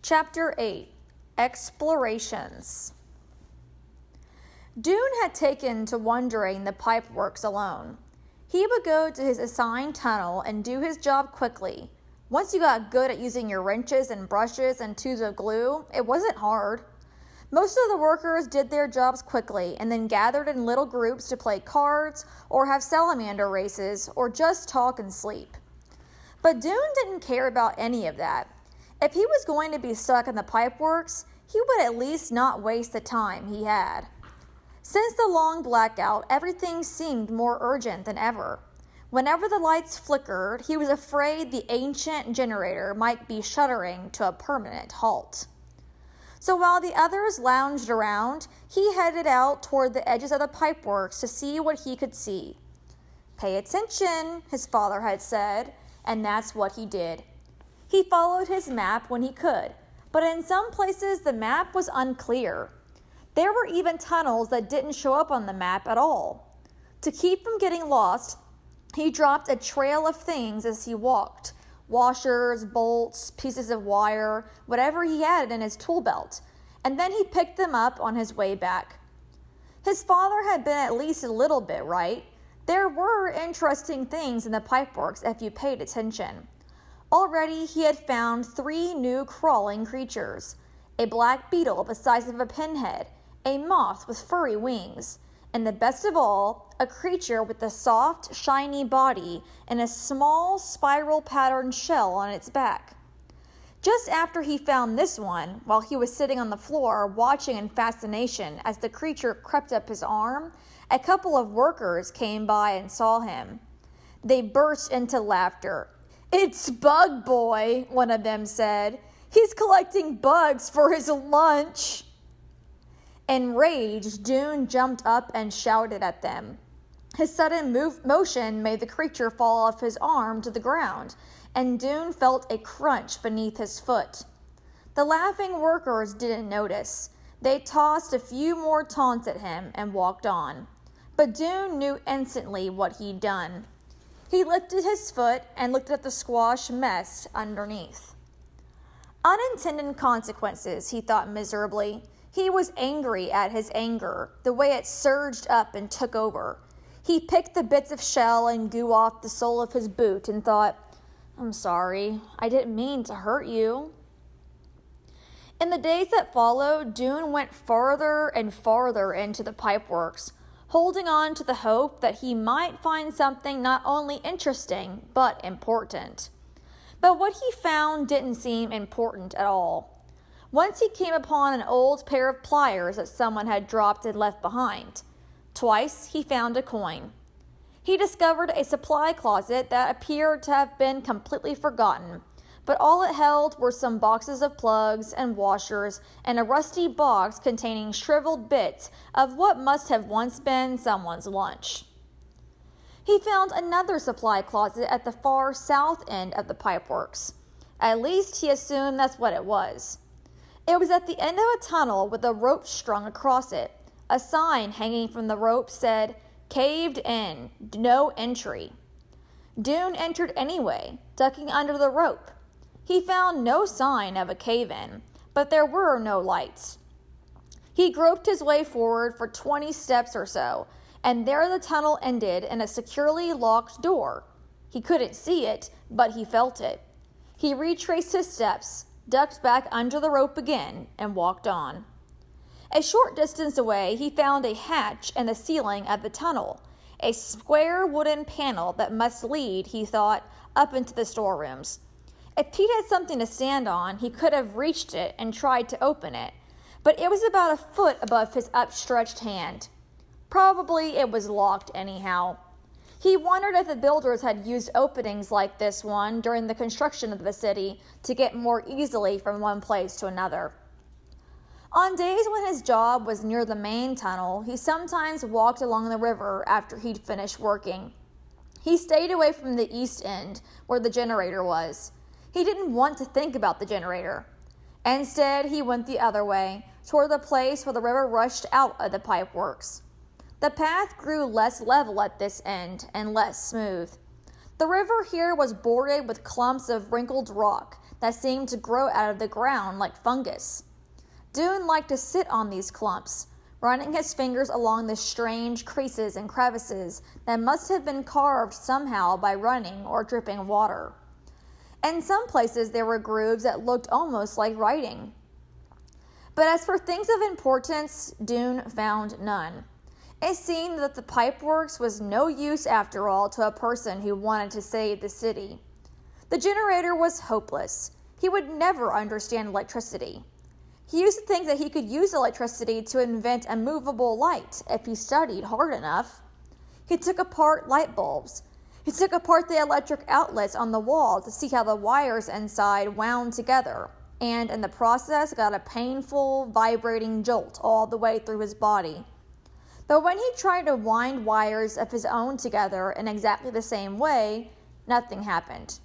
Chapter 8, Explorations. Doon had taken to wandering the pipeworks alone. He would go to his assigned tunnel and do his job quickly. Once you got good at using your wrenches and brushes and tubes of glue, it wasn't hard. Most of the workers did their jobs quickly and then gathered in little groups to play cards or have salamander races or just talk and sleep. But Doon didn't care about any of that. If he was going to be stuck in the pipeworks, he would at least not waste the time he had. Since the long blackout, everything seemed more urgent than ever. Whenever the lights flickered, he was afraid the ancient generator might be shuddering to a permanent halt. So while the others lounged around, he headed out toward the edges of the pipeworks to see what he could see. "Pay attention," his father had said, and that's what he did. He followed his map when he could, but in some places the map was unclear. There were even tunnels that didn't show up on the map at all. To keep from getting lost, he dropped a trail of things as he walked: washers, bolts, pieces of wire, whatever he had in his tool belt, and then he picked them up on his way back. His father had been at least a little bit right. There were interesting things in the pipeworks if you paid attention. Already he had found 3 new crawling creatures: a black beetle the size of a pinhead, a moth with furry wings, and the best of all, a creature with a soft, shiny body and a small spiral patterned shell on its back. Just after he found this one, while he was sitting on the floor watching in fascination as the creature crept up his arm, a couple of workers came by and saw him. They burst into laughter. "It's Bug Boy," one of them said. "He's collecting bugs for his lunch." Enraged, Doon jumped up and shouted at them. His sudden motion made the creature fall off his arm to the ground, and Doon felt a crunch beneath his foot. The laughing workers didn't notice. They tossed a few more taunts at him and walked on. But Doon knew instantly what he'd done. He lifted his foot and looked at the squash mess underneath. Unintended consequences, he thought miserably. He was angry at his anger, the way it surged up and took over. He picked the bits of shell and goo off the sole of his boot and thought, "I'm sorry, I didn't mean to hurt you." In the days that followed, Doon went farther and farther into the pipeworks, holding on to the hope that he might find something not only interesting, but important. But what he found didn't seem important at all. Once he came upon an old pair of pliers that someone had dropped and left behind. Twice he found a coin. He discovered a supply closet that appeared to have been completely forgotten, but all it held were some boxes of plugs and washers and a rusty box containing shriveled bits of what must have once been someone's lunch. He found another supply closet at the far south end of the pipeworks. At least he assumed that's what it was. It was at the end of a tunnel with a rope strung across it. A sign hanging from the rope said, "Caved in, no entry." Doon entered anyway, ducking under the rope. He found no sign of a cave-in, but there were no lights. He groped his way forward for 20 steps or so, and there the tunnel ended in a securely locked door. He couldn't see it, but he felt it. He retraced his steps, ducked back under the rope again, and walked on. A short distance away, he found a hatch in the ceiling of the tunnel, a square wooden panel that must lead, he thought, up into the storerooms. If he had something to stand on, he could have reached it and tried to open it, but it was about a foot above his upstretched hand. Probably it was locked anyhow. He wondered if the builders had used openings like this one during the construction of the city to get more easily from one place to another. On days when his job was near the main tunnel, he sometimes walked along the river after he'd finished working. He stayed away from the east end, where the generator was. He didn't want to think about the generator. Instead, he went the other way, toward the place where the river rushed out of the pipeworks. The path grew less level at this end and less smooth. The river here was bordered with clumps of wrinkled rock that seemed to grow out of the ground like fungus. Doon liked to sit on these clumps, running his fingers along the strange creases and crevices that must have been carved somehow by running or dripping water. In some places there were grooves that looked almost like writing. But as for things of importance, Doon found none. It seemed that the pipeworks was no use after all to a person who wanted to save the city. The generator was hopeless. He would never understand electricity. He used to think that he could use electricity to invent a movable light if he studied hard enough. He took apart light bulbs. He took apart the electric outlets on the wall to see how the wires inside wound together, and in the process got a painful, vibrating jolt all the way through his body. But when he tried to wind wires of his own together in exactly the same way, nothing happened.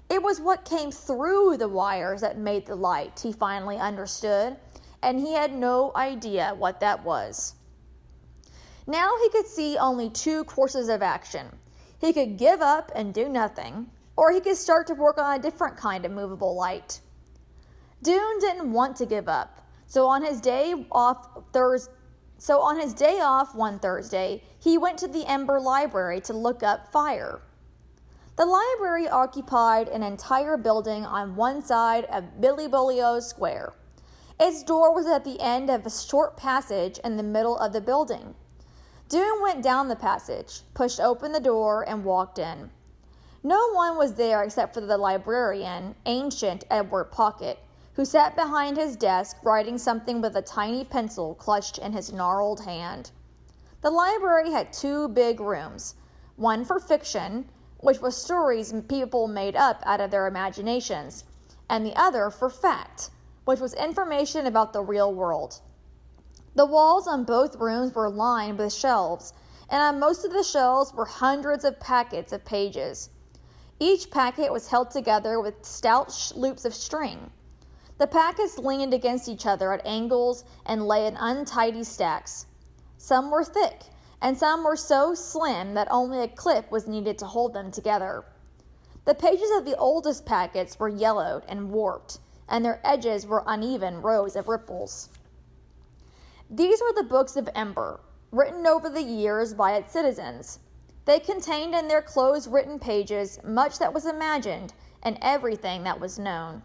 It was what came through the wires that made the light, he finally understood, and he had no idea what that was. Now he could see only two courses of action. He could give up and do nothing, or he could start to work on a different kind of movable light. Doon didn't want to give up, so on his day off one Thursday, he went to the EMBER library to look up fire. The library occupied an entire building on one side of Billy-Bolio Square. Its door was at the end of a short passage in the middle of the building. Doon went down the passage, pushed open the door, and walked in. No one was there except for the librarian, ancient Edward Pocket, who sat behind his desk writing something with a tiny pencil clutched in his gnarled hand. The library had two big rooms, one for fiction, which was stories people made up out of their imaginations, and the other for fact, which was information about the real world. The walls on both rooms were lined with shelves, and on most of the shelves were hundreds of packets of pages. Each packet was held together with stout loops of string. The packets leaned against each other at angles and lay in untidy stacks. Some were thick, and some were so slim that only a clip was needed to hold them together. The pages of the oldest packets were yellowed and warped, and their edges were uneven rows of ripples. These were the books of EMBER, written over the years by its citizens. They contained in their close-written pages much that was imagined and everything that was known.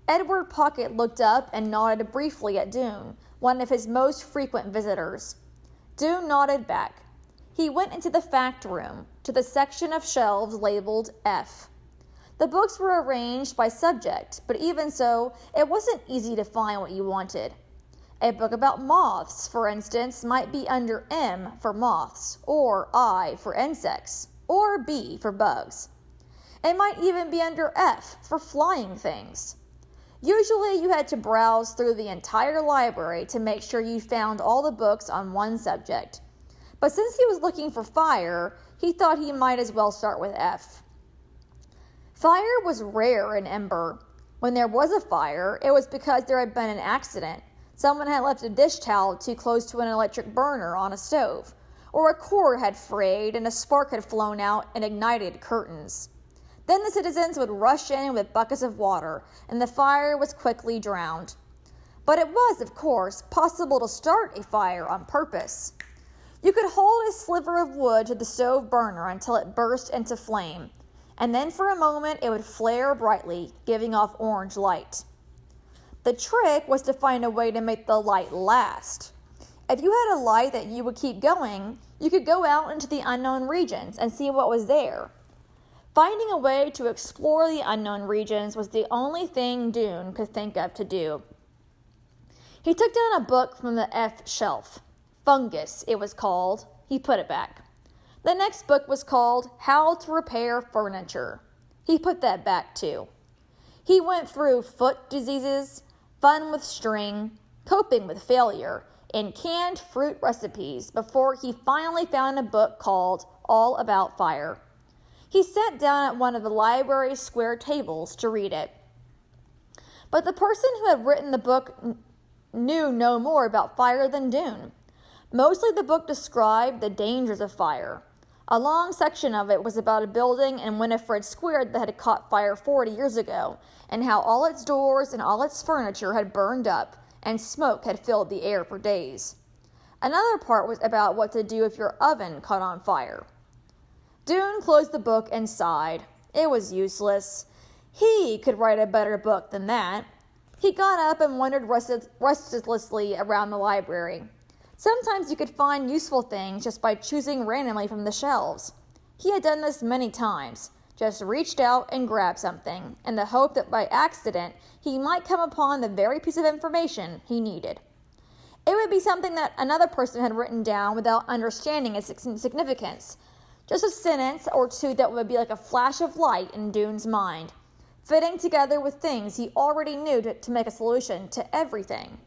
Edward Pocket looked up and nodded briefly at Doon, one of his most frequent visitors. Doon nodded back. He went into the fact room, to the section of shelves labeled F. The books were arranged by subject, but even so, it wasn't easy to find what you wanted. A book about moths, for instance, might be under M for moths, or I for insects, or B for bugs. It might even be under F for flying things. Usually you had to browse through the entire library to make sure you found all the books on one subject. But since he was looking for fire, he thought he might as well start with F. Fire was rare in EMBER. When there was a fire, it was because there had been an accident. Someone had left a dish towel too close to an electric burner on a stove, or a cord had frayed and a spark had flown out and ignited curtains. Then the citizens would rush in with buckets of water, and the fire was quickly drowned. But it was, of course, possible to start a fire on purpose. You could hold a sliver of wood to the stove burner until it burst into flame, and then for a moment it would flare brightly, giving off orange light. The trick was to find a way to make the light last. If you had a light that you would keep going, you could go out into the unknown regions and see what was there. Finding a way to explore the unknown regions was the only thing Doon could think of to do. He took down a book from the F shelf. Fungus, it was called. He put it back. The next book was called How to Repair Furniture. He put that back too. He went through foot diseases, fun with string, coping with failure, and canned fruit recipes before he finally found a book called All About Fire. He sat down at one of the library's square tables to read it. But the person who had written the book knew no more about fire than Doon. Mostly the book described the dangers of fire. A long section of it was about a building in Winifred Square that had caught fire 40 years ago, and how all its doors and all its furniture had burned up, and smoke had filled the air for days. Another part was about what to do if your oven caught on fire. Doon closed the book and sighed. It was useless. He could write a better book than that. He got up and wandered restlessly around the library. Sometimes you could find useful things just by choosing randomly from the shelves. He had done this many times, just reached out and grabbed something, in the hope that by accident he might come upon the very piece of information he needed. It would be something that another person had written down without understanding its significance, just a sentence or two that would be like a flash of light in Doon's mind, fitting together with things he already knew to make a solution to everything.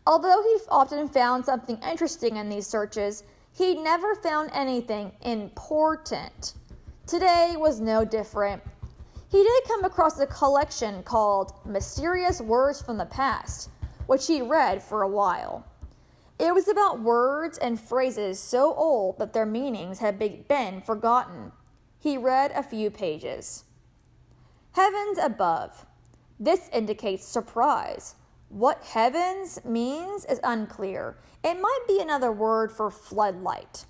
Although he often found something interesting in these searches, he never found anything important. Today was no different. He did come across a collection called Mysterious Words from the Past, which he read for a while. It was about words and phrases so old that their meanings had been forgotten. He read a few pages. Heavens above. This indicates surprise. What heavens means is unclear. It might be another word for floodlight.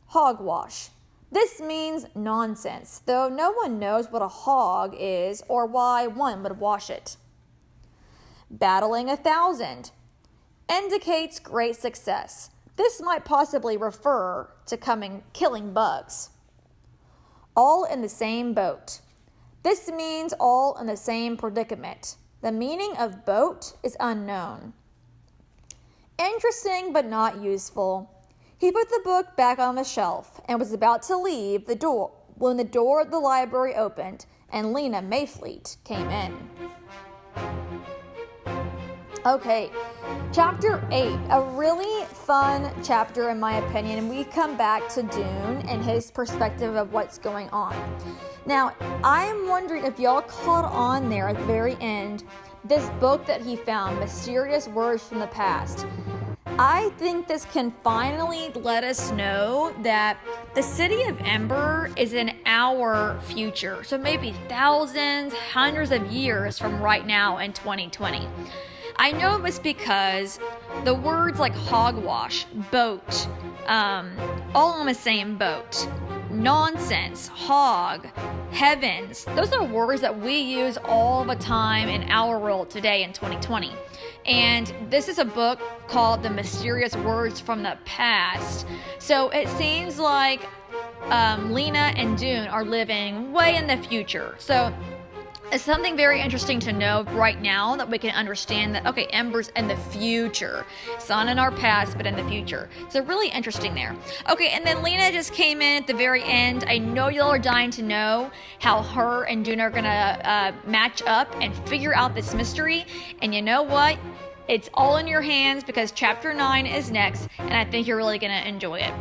Hogwash. This means nonsense, though no one knows what a hog is or why one would wash it. Battling 1,000. Indicates great success. This might possibly refer to killing bugs. All in the same boat. This means all in the same predicament. The meaning of boat is unknown. Interesting but not useful. He put the book back on the shelf and was about to leave the door when the door of the library opened and Lena Mayfleet came in. Okay, chapter 8, a really fun chapter in my opinion, and we come back to Doon and his perspective of what's going on. Now, I'm wondering if y'all caught on there at the very end, this book that he found, Mysterious Words from the Past. I think this can finally let us know that the city of Ember is in our future, so maybe thousands, hundreds of years from right now in 2020. I know it was because the words like hogwash, boat, all on the same boat, nonsense, hog, heavens, those are words that we use all the time in our world today in 2020. And this is a book called The Mysterious Words from the Past. So it seems like Lena and Doon are living way in the future. So it's something very interesting to know right now that we can understand that, okay, Ember's in the future. It's not in our past, but in the future. So really interesting there. Okay, and then Lena just came in at the very end. I know y'all are dying to know how her and Doon are going to match up and figure out this mystery. And you know what? It's all in your hands because chapter 9 is next, and I think you're really going to enjoy it.